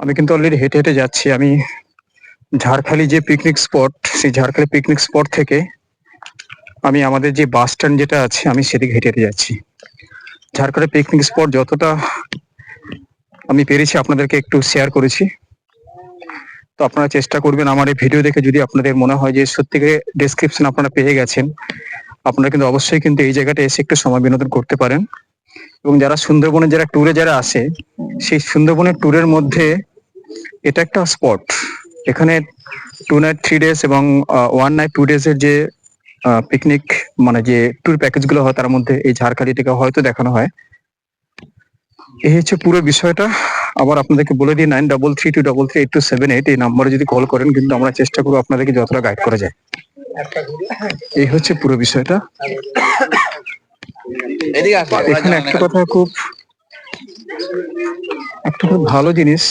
আমি কিন্তু অলরেডি হেঁটে হেঁটে যাচ্ছি। আমি ঝাড়খালি যে পিকনিক স্পট, সেই ঝাড়খালি পিকনিক স্পট থেকে আমি আমাদের যে বাস স্ট্যান্ড যেটা আছে, আমি সেদিকে হেঁটে হেঁটে যাচ্ছি। ঝাড়খালি পিকনিক স্পট যতটা আমি পেরেছি আপনাদেরকে একটু শেয়ার করেছি। তো আপনারা চেষ্টা করবেন আমার এই ভিডিও দেখে, যদি আপনাদের মনে হয় যে সত্যিকারের ডেসক্রিপশন আপনারা পেয়ে গেছেন, আপনারা কিন্তু অবশ্যই কিন্তু এই জায়গাটা এসে একটু সময় বিনোদন করতে পারেন। এবং যারা সুন্দরবনে যারা ট্যুরে যারা আসে, সেই সুন্দরবনের ট্যুরের মধ্যে এটা একটা স্পট। এখানে 2 নাইট 3 ডেজ এবং 1 নাইট 2 ডেজ এর যে পিকনিক মানে যে ট্যুর প্যাকেজ গুলো হয়, তার মধ্যে এই ঝাড়খালিটাকে হয়তো দেখানো হয়। এই হচ্ছে পুরো বিষয়টা। আবার আপনাদেরকে বলে দিই, 9332338278 এই নাম্বারে যদি কল করেন, কিন্তু আমরা চেষ্টা করবো আপনাদেরকে যতটা গাইড করা যায়। এই হচ্ছে পুরো বিষয়টা। এখানে একটা কথা খুব ভালো জিনিস,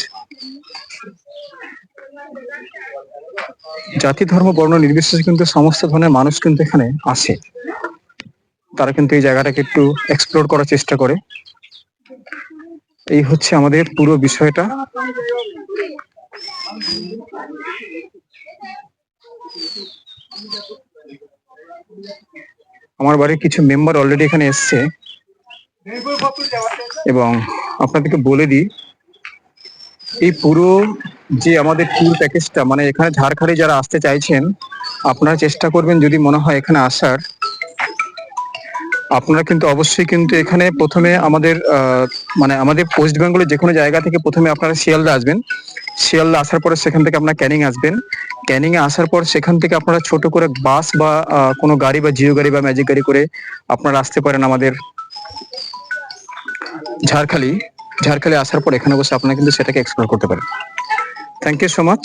জাতি ধর্ম বর্ণ নির্বিশেষে কিন্তু সমস্ত ধরনের মানুষ কিন্তু এখানে আসে। তারা কিন্তু এই জায়গাটাকে একটু এক্সপ্লোর করার চেষ্টা করে। এই হচ্ছে আমাদের পুরো বিষয়টা। আমার বাড়ির কিছু মেম্বার অলরেডি এখানে এসছে, এবং আপনাদেরকে বলে দিই, এই পুরো যে আমাদের ট্যুর প্যাকেজটা, মানে এখানে ঝাড়খালি যারা আসতে চাইছেন, আপনারা চেষ্টা করবেন যদি মনে হয় এখানে আসার, আপনারা কিন্তু অবশ্যই কিন্তু এখানে প্রথমে আমাদের মানে আমাদের ওয়েস্ট বেঙ্গলের যে কোনো জায়গা থেকে প্রথমে আপনারা শিয়ালদা আসবেন। শিয়ালদা আসার পরে সেখান থেকে আপনারা ক্যানিং আসবেন। ক্যানিং এ আসার পর সেখান থেকে আপনারা ছোট করে বাস বা কোনো গাড়ি বা জিও গাড়ি বা ম্যাজিক গাড়ি করে আপনারা আসতে পারেন আমাদের ঝাড়খালি। ঝাড়খালি আসার পর এখানে বসে আপনারা কিন্তু সেটাকে এক্সপ্লোর করতে পারেন। Thank you so much.